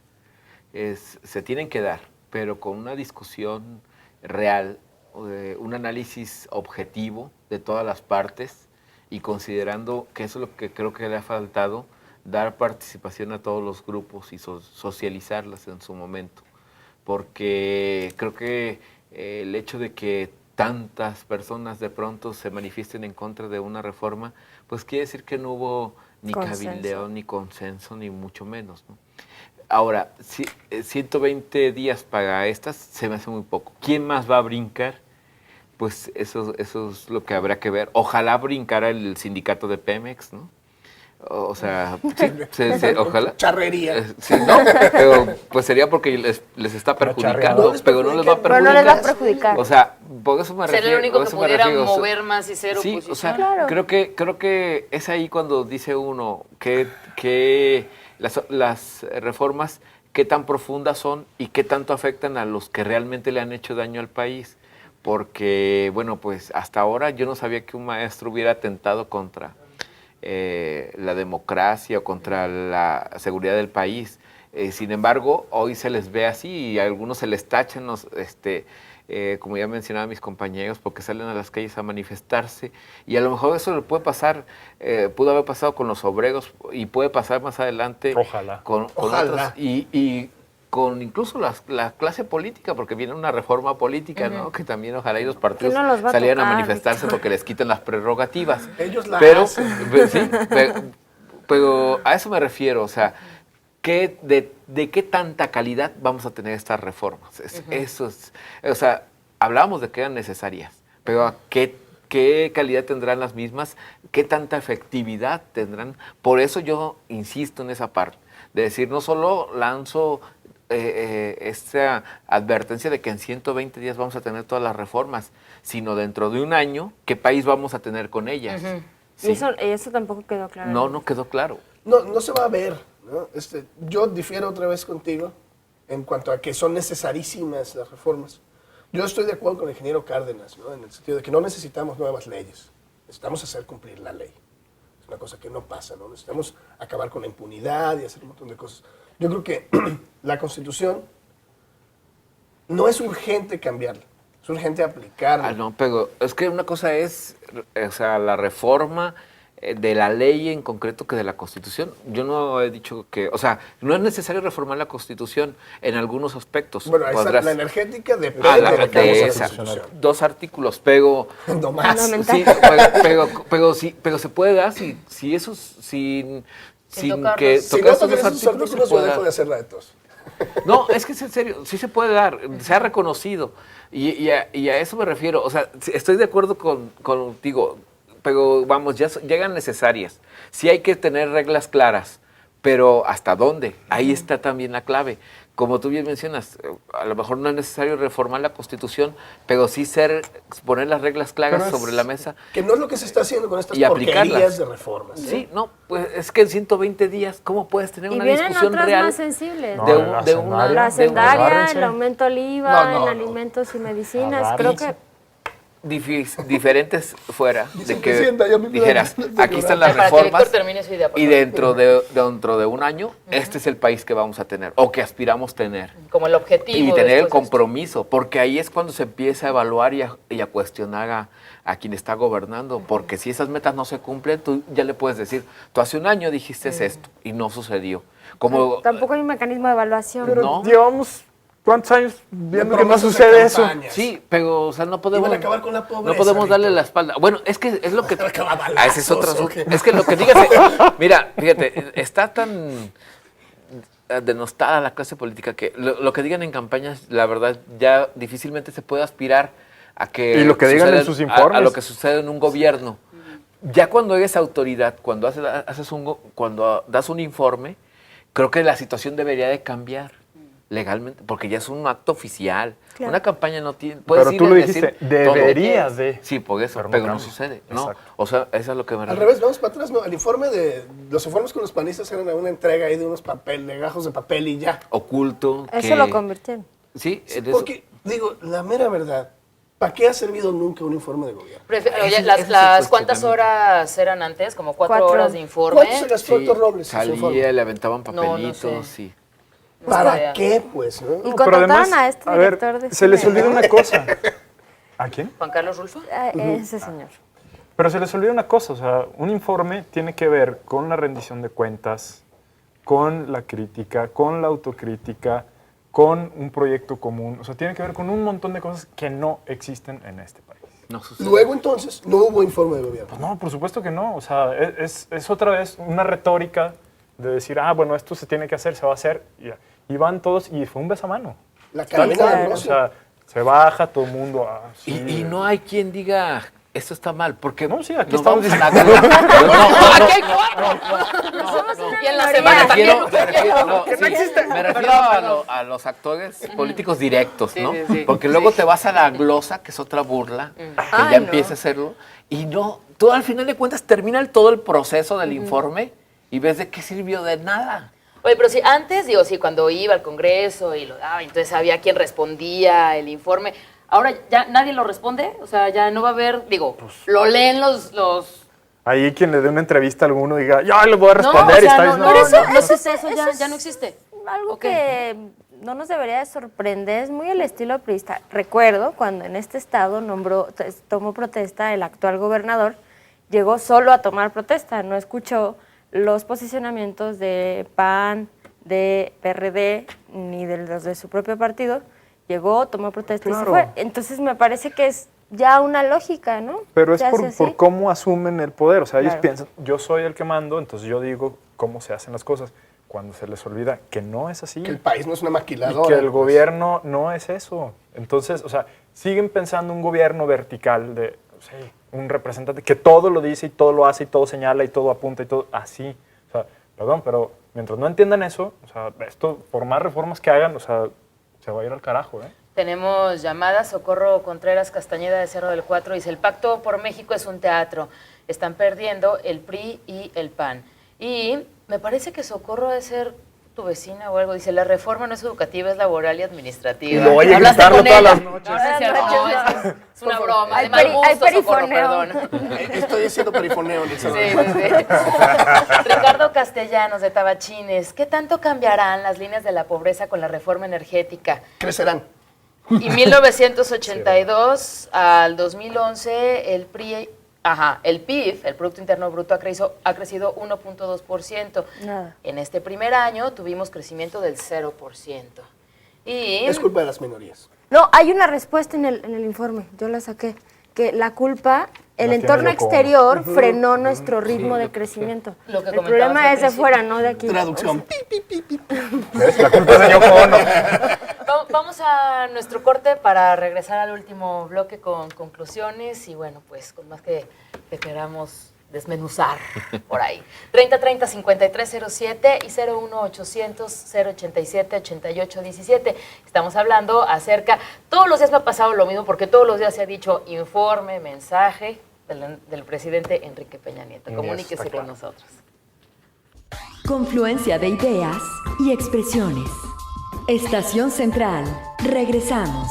Se tienen que dar, pero con una discusión real, un análisis objetivo de todas las partes y considerando que eso es lo que creo que le ha faltado, dar participación a todos los grupos y socializarlas en su momento. Porque creo que el hecho de que tantas personas de pronto se manifiesten en contra de una reforma, pues quiere decir que no hubo ni Consenso. cabildeo, ni consenso, ni mucho menos, ¿no? Ahora, 120 días para estas se me hace muy poco. ¿Quién más va a brincar? Pues eso es lo que habrá que ver. Ojalá brincara el sindicato de Pemex, ¿no? O sea, sí, ojalá. Charrería. Sí, no, pero pues sería porque les está perjudicando, les pero no les va a Pero perjudicar. no les va a perjudicar. O sea, por eso me Ser refiero. el único por que eso me pudiera refiero, o sea, mover más y ser sí, oposición. o sea, Claro. creo que es ahí cuando dice uno que las reformas qué tan profundas son y qué tanto afectan a los que realmente le han hecho daño al país. Porque, bueno, pues hasta ahora yo no sabía que un maestro hubiera atentado contra la democracia o contra la seguridad del país. Sin embargo, hoy se les ve así y a algunos se les tachan, como ya mencionaba mis compañeros, porque salen a las calles a manifestarse y a lo mejor eso le puede pasar, pudo haber pasado con los obreros y puede pasar más adelante Ojalá. con Ojalá. otros y con incluso la clase política, porque viene una reforma política, ¿no? Que también ojalá y los partidos no los va a salieran a tocar, manifestarse Víctor. porque les quitan las prerrogativas. Ellos la pero, hacen. sí, pero a eso me refiero, o sea, de qué tanta calidad vamos a tener estas reformas. Eso es, o sea, hablábamos de que eran necesarias, pero ¿a qué calidad tendrán las mismas? ¿Qué tanta efectividad tendrán? Por eso yo insisto en esa parte, de decir, no solo lanzo esta advertencia de que en 120 días vamos a tener todas las reformas, sino dentro de un año, ¿qué país vamos a tener con ellas? Y eso tampoco quedó claro. No quedó claro. No se va a ver, ¿no? Yo difiero otra vez contigo en cuanto a que son necesarísimas las reformas. Yo estoy de acuerdo con el ingeniero Cárdenas, ¿no? En el sentido de que no necesitamos nuevas leyes, necesitamos hacer cumplir la ley. Es una cosa que no pasa, ¿no? Necesitamos acabar con la impunidad y hacer un montón de cosas. Yo creo que la Constitución no es urgente cambiarla, es urgente aplicarla. No, pero es que una cosa es, o sea, la reforma de la ley en concreto que de la Constitución. Yo no he dicho que, o sea, no es necesario reformar la Constitución en algunos aspectos. Bueno, la energética depende de de la esa, Constitución. 2 artículos, pero No más. Fundamental. sí, pero se puede dar si eso sin tocarlos. que Si no tocar esos tocan 2 esos artículos se artículos, yo puede dejo dar. de hacerla de tos. No, es que es en serio, sí se puede dar, se ha reconocido. Y a eso me refiero. O sea, estoy de acuerdo contigo, pero vamos, ya llegan necesarias. Sí hay que tener reglas claras, pero ¿hasta dónde? Ahí está también la clave. Como tú bien mencionas, a lo mejor no es necesario reformar la Constitución, pero sí poner las reglas claras Pero es sobre la mesa. Que no es lo que se está haciendo con estas Y aplicarlas. porquerías de reformas. ¿eh? Sí, no, pues es que en 120 días, ¿cómo puedes tener Y una vienen discusión otras real? más sensibles. No, de la una hacendaria. La hacendaria, Agárrense. el aumento al IVA, No, en alimentos y medicinas. Agárrense. Creo que Diferentes fuera Dice de que que sienta, ya me dijeras, quedo- aquí están las Para que Víctor reformas termine su idea, por y favor. dentro de un año este es el país que vamos a tener o que aspiramos tener. Como el objetivo. Y tener el después de esto. compromiso, porque ahí es cuando se empieza a evaluar y a cuestionar a quien está gobernando, porque si esas metas no se cumplen, tú ya le puedes decir, tú hace un año dijiste esto y no sucedió. Como tampoco hay un mecanismo de evaluación. Pero No. llevamos ¿cuántos años viendo que no promesas de sucede eso? campaña. sí, pero o sea, no podemos Iban a acabar con la pobreza, no podemos darle Víctor. la espalda. Bueno, es que es lo que Acabar a ese es otro balazos, asunto. ¿o qué? Es que lo que digas, mira, fíjate, está tan denostada la clase política que lo que digan en campañas, la verdad, ya difícilmente se puede aspirar a que Y lo que digan en suceda sus informes. a lo que sucede en un gobierno. Ya cuando eres autoridad, cuando cuando das un informe, creo que la situación debería de cambiar legalmente, porque ya es un acto oficial. Claro. Una campaña no tiene... puedes Pero ir tú a lo decir dijiste, todo. debería de. Sí, por eso, Pero no pero no cambia. sucede. No, Exacto. o sea, eso es lo que me Al refiero. revés, vamos para atrás, ¿no? Los informes con los panistas eran una entrega ahí de unos legajos de papel y ya. Oculto. Eso que- lo convirtieron. Sí, en eso. Porque, digo, la mera verdad, ¿para qué ha servido nunca un informe de gobierno? Oye, Ese es las el ¿cuántas cuestionamiento. horas eran antes? Como 4 4. horas de informe. ¿Cuánto se gastó Héctor Robles en su informe? salía, le aventaban No, no papelitos, sé. sí. No ¿Para sabía. qué, pues? ¿no? Y No, pero contrataron además, a este ver, director de se les cine, olvida ¿no? una cosa. ¿A quién? Juan Carlos Rulfo. Ese señor. Pero se les olvida una cosa, o sea, un informe tiene que ver con la rendición de cuentas, con la crítica, con la autocrítica, con un proyecto común. O sea, tiene que ver con un montón de cosas que no existen en este país. No sucede. Luego, entonces, no hubo informe de gobierno. Pues no, por supuesto que no. O sea, es otra vez una retórica de decir, bueno, esto se tiene que hacer, se va a hacer. Y van todos, y fue un besamano. La cadena de O negocio. sea, se baja todo el mundo. Sí. Y no hay quien diga, esto está mal, porque No, sí, aquí nos estamos vamos a diciendo. Aquí hay cuatro. Somos una Y en la minoría. semana también. Me refiero a los actores políticos directos, Sí, ¿no? sí, sí. Porque luego te vas a la glosa, que es otra burla, que Ay, ya no. empieza a hacerlo, y no, tú al final de cuentas termina todo el proceso del informe y ves de qué sirvió de nada. Oye, pero si antes, digo, sí, cuando iba al Congreso y lo daba, entonces había quien respondía el informe. Ahora ya nadie lo responde, o sea, ya no va a haber, digo, lo leen los... Ahí quien le dé una entrevista a alguno diga, ya le voy a No, responder. o y sea, está no, diciendo, pero eso, no, eso, eso ya, es- ya no existe. Algo Ok. que no nos debería de sorprender, es muy el estilo priista. Recuerdo cuando en este estado tomó protesta el actual gobernador, llegó solo a tomar protesta, no escuchó los posicionamientos de PAN, de PRD, ni de los de su propio partido. Llegó, tomó protesta y se Claro. fue. Entonces me parece que es ya una lógica, ¿no? Pero es Se hace así. por cómo asumen el poder. O sea, ellos Claro. piensan, yo soy el que mando, entonces yo digo cómo se hacen las cosas. Cuando se les olvida que no es así. Que el país no es una Y maquiladora. que el pues. gobierno no es eso. Entonces, o sea, siguen pensando un gobierno vertical de, sí, un representante que todo lo dice y todo lo hace y todo señala y todo apunta y todo así. O sea, perdón, pero mientras no entiendan eso, o sea, esto, por más reformas que hagan, o sea, se va a ir al carajo, ¿eh? Tenemos llamadas. Socorro Contreras Castañeda de Cerro del Cuatro dice, el Pacto por México es un teatro. Están perdiendo el PRI y el PAN. Y me parece que Socorro debe ser tu vecina o algo. Dice, la reforma no es educativa, es laboral y administrativa. Y lo voy a ¿Hablaste gritarlo con todas ella? las noches. No, no es cierto. No, es una broma. Hay De mal hay gusto, Socorro, perifoneo. perdón. Estoy haciendo perifoneo en el Sí, salón. sí, sí. Ricardo Castellanos de Tabachines, ¿qué tanto cambiarán las líneas de la pobreza con la reforma energética? Crecerán. Y 1982 al 2011 el PRI, el PIB, el Producto Interno Bruto, ha crecido 1.2%. Nada. En este primer año tuvimos crecimiento del 0%. Y Es culpa de las minorías. No, hay una respuesta en el informe, yo la saqué, que la culpa, el La entorno tiene Yoko Ono. exterior frenó nuestro ritmo de crecimiento. Lo que El comentabas problema al es de principio. fuera, no de aquí. Traducción. ¿Ves? La culpa es de Yoko Ono. Vamos a nuestro corte para regresar al último bloque con conclusiones y bueno, pues con más que queramos desmenuzar por ahí. 3030-5307 y 01800-087-8817. Estamos hablando acerca, todos los días me ha pasado lo mismo porque todos los días se ha dicho informe, mensaje del presidente Enrique Peña Nieto. Eso Comuníquese está con claro. nosotros. Confluencia de ideas y expresiones. Estación Central. Regresamos.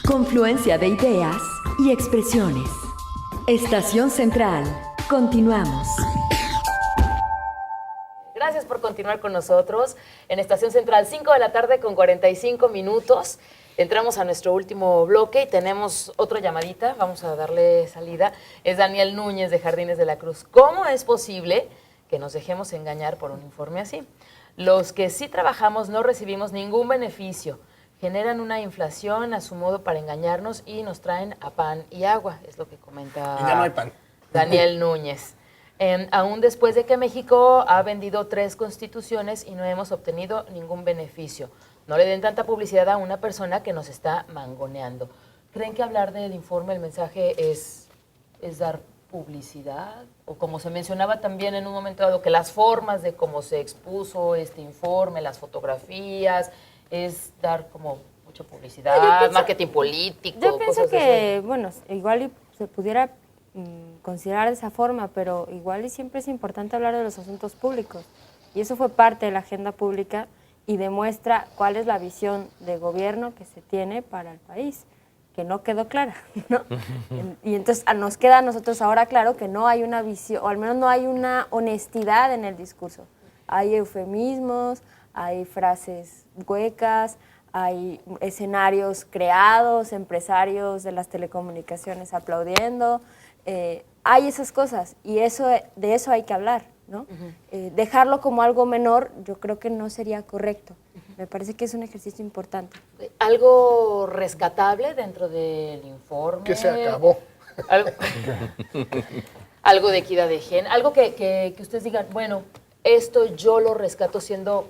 Confluencia de ideas y expresiones. Estación Central. Continuamos. Gracias por continuar con nosotros en Estación Central, 5 de la tarde con 45 minutos. Entramos a nuestro último bloque y tenemos otra llamadita. Vamos a darle salida. Es Daniel Núñez de Jardines de la Cruz. ¿Cómo es posible que nos dejemos engañar por un informe así? Los que sí trabajamos no recibimos ningún beneficio. Generan una inflación a su modo para engañarnos y nos traen a pan y agua, es lo que comenta Y ya no hay pan. Daniel Núñez. Aún después de que México ha vendido 3 constituciones y no hemos obtenido ningún beneficio. No le den tanta publicidad a una persona que nos está mangoneando. ¿Creen que hablar del informe, el mensaje es dar publicidad? O como se mencionaba también en un momento dado, que las formas de cómo se expuso este informe, las fotografías, es dar como mucha publicidad, marketing político. Yo pienso cosas de que, bueno, igual y se pudiera considerar de esa forma, pero igual y siempre es importante hablar de los asuntos públicos. Y eso fue parte de la agenda pública y demuestra cuál es la visión de gobierno que se tiene para el país, que no quedó clara, ¿no? Y entonces nos queda a nosotros ahora claro que no hay una visión, o al menos no hay una honestidad en el discurso. Hay eufemismos, hay frases huecas, hay escenarios creados, empresarios de las telecomunicaciones aplaudiendo. Hay esas cosas y de eso hay que hablar, ¿no? Dejarlo como algo menor yo creo que no sería correcto. Me parece que es un ejercicio importante. ¿Algo rescatable dentro del informe? Que se acabó. Algo de equidad de género, algo que ustedes digan, bueno, esto yo lo rescato siendo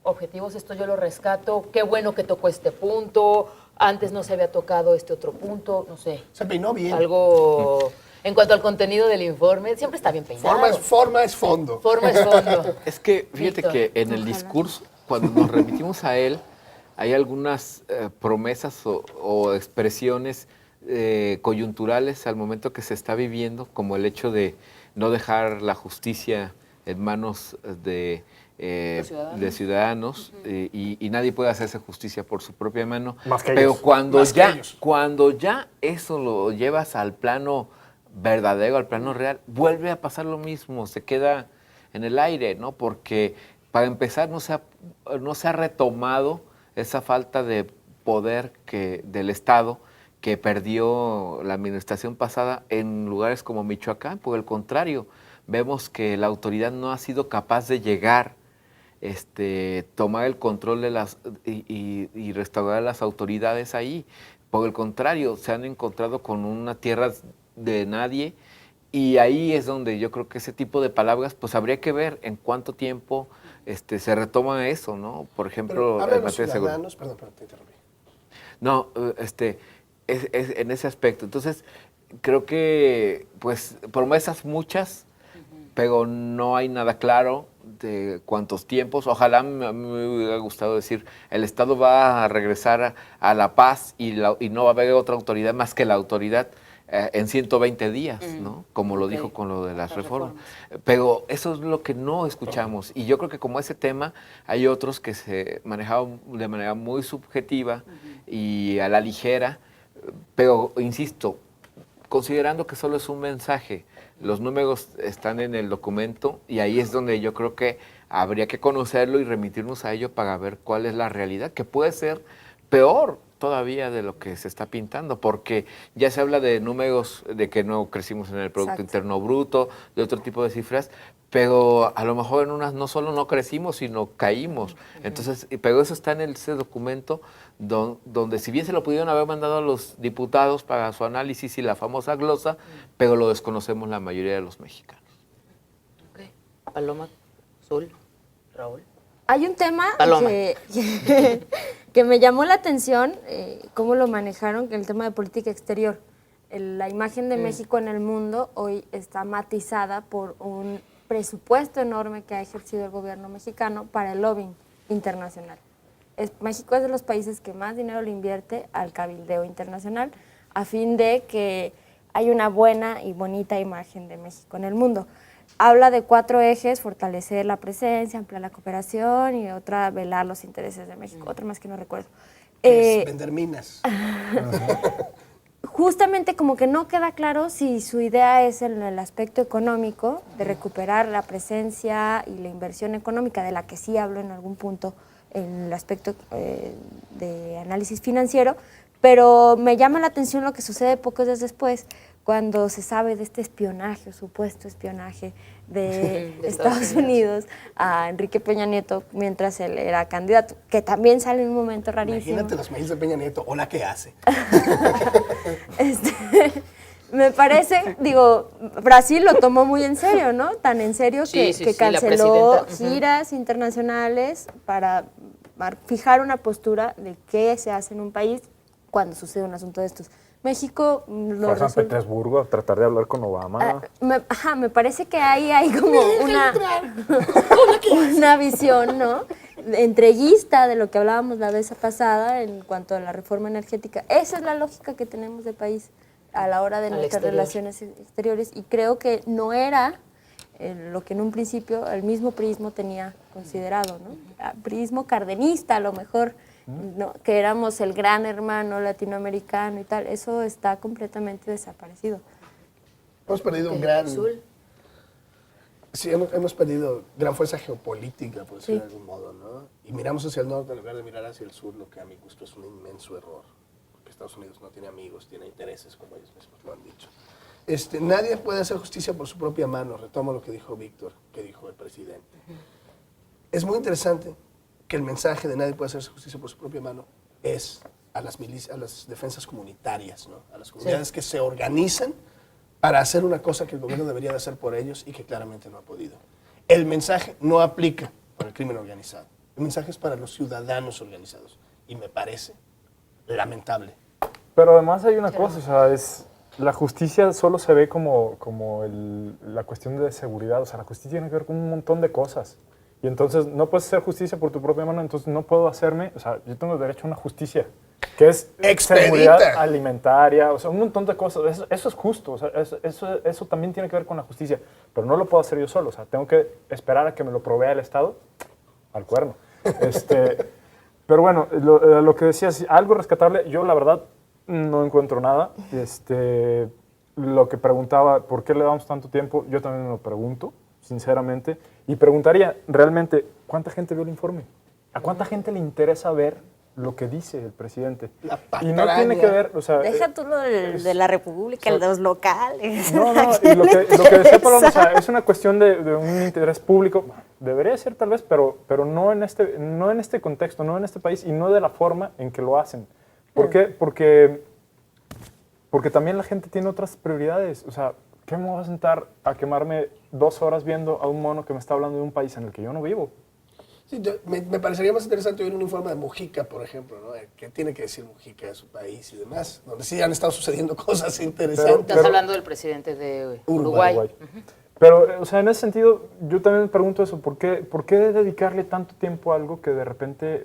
objetivos, esto yo lo rescato, qué bueno que tocó este punto, antes no se había tocado este otro punto, no sé. Se peinó bien. Algo en cuanto al contenido del informe, siempre está bien peinado. Forma es fondo. Forma es fondo. Es que fíjate Víctor. que en el discurso, cuando nos remitimos a él, hay algunas promesas o expresiones coyunturales al momento que se está viviendo, como el hecho de no dejar la justicia en manos de ciudadanos y nadie puede hacerse justicia por su propia mano. Más que Pero ellos. cuando ya eso lo llevas al plano verdadero, al plano real, vuelve a pasar lo mismo, se queda en el aire, ¿no? Porque para empezar no se ha retomado esa falta de poder del Estado que perdió la administración pasada en lugares como Michoacán. Por el contrario, vemos que la autoridad no ha sido capaz de llegar, tomar el control de y restaurar las autoridades ahí. Por el contrario, se han encontrado con una tierra de nadie y ahí es donde yo creo que ese tipo de palabras, pues habría que ver en cuánto tiempo se retoma eso, ¿no? Por ejemplo, Habla de en los materia de seguridad. ciudadanos, perdón, te interrumpí. No, es en ese aspecto. Entonces, creo que, pues, promesas muchas, pero no hay nada claro de cuántos tiempos. Ojalá a mí me hubiera gustado decir, el Estado va a regresar a la paz y no va a haber otra autoridad más que la autoridad en 120 días, ¿no? Como lo dijo con lo de las reformas. Pero eso es lo que no escuchamos. Y yo creo que como ese tema, hay otros que se manejaban de manera muy subjetiva y a la ligera. Pero, insisto, considerando que solo es un mensaje, los números están en el documento y ahí es donde yo creo que habría que conocerlo y remitirnos a ello para ver cuál es la realidad, que puede ser peor todavía de lo que se está pintando, porque ya se habla de números de que no crecimos en el Producto Interno Bruto, de otro tipo de cifras, pero a lo mejor en unas no solo no crecimos, sino caímos. Entonces, pero eso está en ese documento donde si bien se lo pudieron haber mandado a los diputados para su análisis y la famosa glosa, pero lo desconocemos la mayoría de los mexicanos. Okay. Paloma, Azul, Raúl. Hay un tema Paloma. que me llamó la atención, cómo lo manejaron, que el tema de política exterior. La imagen de México en el mundo hoy está matizada por un presupuesto enorme que ha ejercido el gobierno mexicano para el lobbying internacional. México es de los países que más dinero le invierte al cabildeo internacional a fin de que haya una buena y bonita imagen de México en el mundo. Habla de 4 ejes: fortalecer la presencia, ampliar la cooperación y otra, velar los intereses de México. Otra más que no recuerdo. Vender minas. justamente como que no queda claro si su idea es en el aspecto económico, de recuperar la presencia y la inversión económica, de la que sí hablo en algún punto en el aspecto de análisis financiero, pero me llama la atención lo que sucede pocos días después, cuando se sabe de este espionaje, o supuesto espionaje de Estados Unidos a Enrique Peña Nieto mientras él era candidato, que también sale en un momento rarísimo. Imagínate los mails de Peña Nieto, hola, ¿qué hace? Me parece, digo, Brasil lo tomó muy en serio, ¿no? Tan en serio que canceló giras internacionales para fijar una postura de qué se hace en un país cuando sucede un asunto de estos. México fue a San Petersburgo a tratar de hablar con Obama. Me parece que ahí hay como una visión, ¿no? Entreguista de lo que hablábamos la vez pasada en cuanto a la reforma energética. Esa es la lógica que tenemos de país a la hora de nuestras relaciones exteriores, y creo que no era lo que en un principio el mismo prismo tenía considerado, ¿no? Prismo cardenista, a lo mejor, ¿no? Que éramos el gran hermano latinoamericano y tal. Eso está completamente desaparecido. Hemos perdido hemos perdido gran fuerza geopolítica, por decirlo de algún modo, ¿no? Y miramos hacia el norte en lugar de mirar hacia el sur, lo que a mi gusto es un inmenso error. Porque Estados Unidos no tiene amigos, tiene intereses, como ellos mismos lo han dicho. Nadie puede hacer justicia por su propia mano. Retomo lo que dijo Víctor, que dijo el presidente. Es muy interesante que el mensaje de nadie puede hacer justicia por su propia mano es a las defensas comunitarias, ¿no? A las comunidades que se organizan para hacer una cosa que el gobierno debería de hacer por ellos y que claramente no ha podido. El mensaje no aplica para el crimen organizado. El mensaje es para los ciudadanos organizados. Y me parece lamentable. Pero además hay una cosa, o sea, la justicia solo se ve como la cuestión de seguridad. O sea, la justicia tiene que ver con un montón de cosas. Y entonces no puedes hacer justicia por tu propia mano, entonces no puedo hacerme, o sea, yo tengo derecho a una justicia, que es seguridad alimentaria, o sea, un montón de cosas. Eso es justo, o sea, eso también tiene que ver con la justicia, pero no lo puedo hacer yo solo, o sea, tengo que esperar a que me lo provea el Estado, al cuerno. Pero bueno, lo que decías, algo rescatable, yo la verdad no encuentro nada. Lo que preguntaba, ¿por qué le damos tanto tiempo? Yo también me lo pregunto, sinceramente, y preguntaría realmente, ¿cuánta gente vio el informe? ¿A cuánta gente le interesa ver lo que dice el presidente? Y no tiene que ver, o sea... Deja tú lo de la República, el de los locales. No, y lo que decía Paloma, o sea, es una cuestión de un interés público, debería ser tal vez, pero no en este contexto, no en este país, y no de la forma en que lo hacen. ¿Por qué? Porque también la gente tiene otras prioridades, o sea, ¿qué me voy a sentar a quemarme 2 horas viendo a un mono que me está hablando de un país en el que yo no vivo? Sí, me parecería más interesante oír un informe de Mujica, por ejemplo, ¿no? ¿Qué tiene que decir Mujica de su país y demás? Donde sí han estado sucediendo cosas interesantes. Estás hablando del presidente de Uruguay. Pero, o sea, en ese sentido, yo también me pregunto eso, ¿por qué dedicarle tanto tiempo a algo que de repente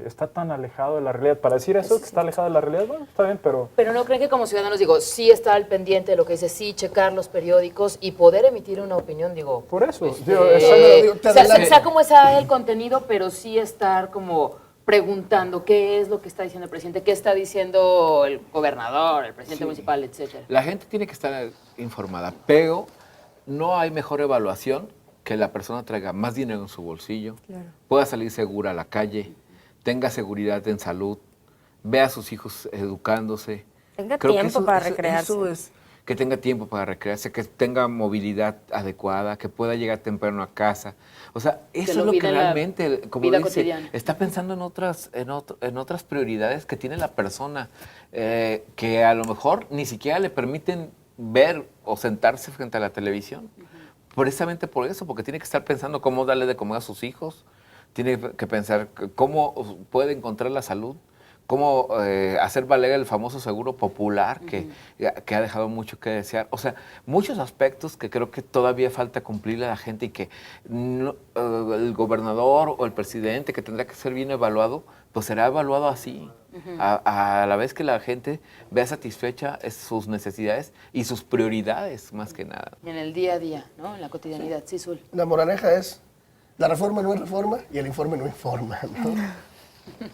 está tan alejado de la realidad? Para decir eso, que está alejado de la realidad, bueno, está bien, pero... Pero ¿no creen que como ciudadanos, digo, sí estar al pendiente de lo que dice, sí checar los periódicos y poder emitir una opinión, digo... Por eso, sea como sea el contenido, pero sí estar como preguntando qué es lo que está diciendo el presidente, qué está diciendo el gobernador, el presidente municipal, etcétera. La gente tiene que estar informada, pero... No hay mejor evaluación que la persona traiga más dinero en su bolsillo, pueda salir segura a la calle, tenga seguridad en salud, vea a sus hijos educándose. Tenga tiempo para recrearse. Eso es, que tenga tiempo para recrearse, que tenga movilidad adecuada, que pueda llegar temprano a casa. O sea, eso es lo que realmente, como dice, está pensando en otras prioridades que tiene la persona, que a lo mejor ni siquiera le permiten ver o sentarse frente a la televisión. Precisamente por eso, porque tiene que estar pensando cómo darle de comer a sus hijos, tiene que pensar cómo puede encontrar la salud, cómo hacer valer el famoso seguro popular que ha dejado mucho que desear. O sea, muchos aspectos que creo que todavía falta cumplirle a la gente y que el gobernador o el presidente, que tendrá que ser bien evaluado, pues será evaluado así. A la vez que la gente vea satisfecha sus necesidades y sus prioridades, más que nada. En el día a día, ¿no? En la cotidianidad, sí, Zul. La moraleja es, la reforma no es reforma y el informe no informa, ¿no?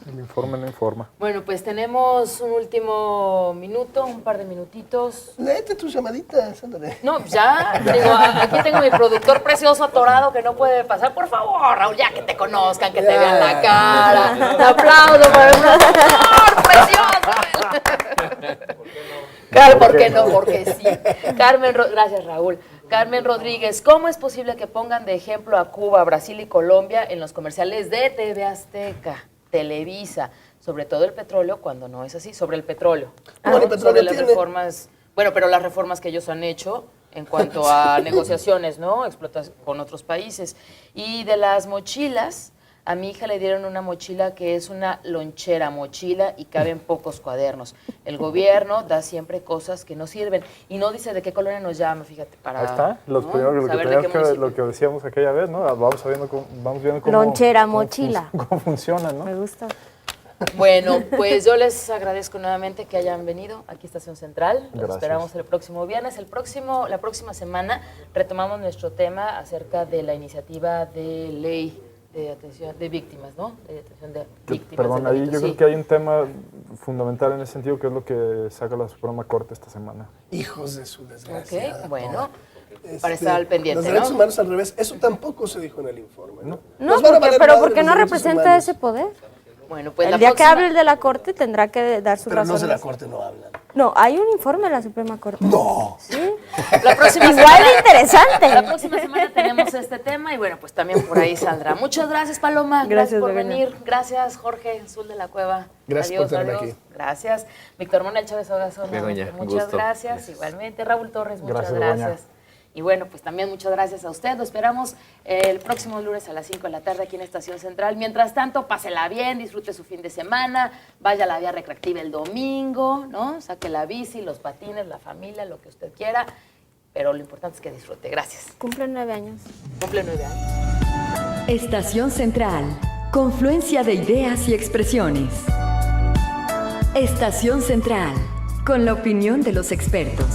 El informe no informa. Bueno, pues tenemos un último minuto, un par de minutitos. Léete tus llamaditas, ándale. No, pues ya, digo, aquí tengo mi productor precioso atorado que no puede pasar. Por favor, Raúl, ya que te conozcan, que te vean la cara. Un aplauso para un productor precioso. Claro, ¿por qué no? Porque sí. Gracias, Raúl. Carmen Rodríguez, ¿cómo es posible que pongan de ejemplo a Cuba, Brasil y Colombia en los comerciales de TV Azteca, Televisa, sobre todo el petróleo, cuando no es así, sobre el petróleo? Bueno, el Sobre petróleo las tiene- reformas, bueno, pero las reformas que ellos han hecho en cuanto a negociaciones, ¿no? Explotación con otros países. Y de las mochilas, a mi hija le dieron una mochila que es una lonchera mochila y caben pocos cuadernos. El gobierno da siempre cosas que no sirven y no dice de qué colonia nos llama, fíjate, para Ahí está, los ¿no? primeros, saber de qué municipio. lo que decíamos aquella vez, ¿no? Vamos viendo cómo... Lonchera, cómo mochila. cómo funciona, ¿no? Me gusta. Bueno, pues yo les agradezco nuevamente que hayan venido aquí a Estación Central. Los Gracias. esperamos el próximo viernes. La próxima semana retomamos nuestro tema acerca de la iniciativa de ley de atención de víctimas, ¿no? De atención de víctimas. Perdón, del ahí delito, yo sí. creo que hay un tema fundamental en ese sentido, que es lo que saca la Suprema Corte esta semana. Hijos de su desgracia. Ok, bueno, para estar al pendiente, Los derechos ¿no? humanos al revés, eso tampoco se dijo en el informe. No, No, Nos van a valer pero madre porque los no derechos representa humanos. ese poder. Bueno, pues El la día que próxima- hable el de la Corte tendrá que dar sus Pero los razones. de la Corte no hablan. No, hay un informe de la Suprema Corte. No. Sí. La próxima Igual de La interesante. próxima semana tenemos este tema y bueno, pues también por ahí saldrá. Muchas gracias, Paloma. Gracias, por Lorena. venir. Gracias, Jorge Azul de la Cueva. Gracias por tenerme aquí. Gracias. Víctor Manuel Chávez Ogazón. Begoña, un Muchas gusto. gracias. Igualmente, Raúl Torres, muchas Gracias, Begoña. gracias. Y bueno, pues también muchas gracias a usted. Lo esperamos el próximo lunes a las 5 de la tarde aquí en Estación Central. Mientras tanto, pásela bien, disfrute su fin de semana, vaya a la vía recreativa el domingo, ¿no? Saque la bici, los patines, la familia, lo que usted quiera. Pero lo importante es que disfrute. Gracias. Cumple 9 años. Cumple 9 años. Estación Central. Confluencia de ideas y expresiones. Estación Central. Con la opinión de los expertos.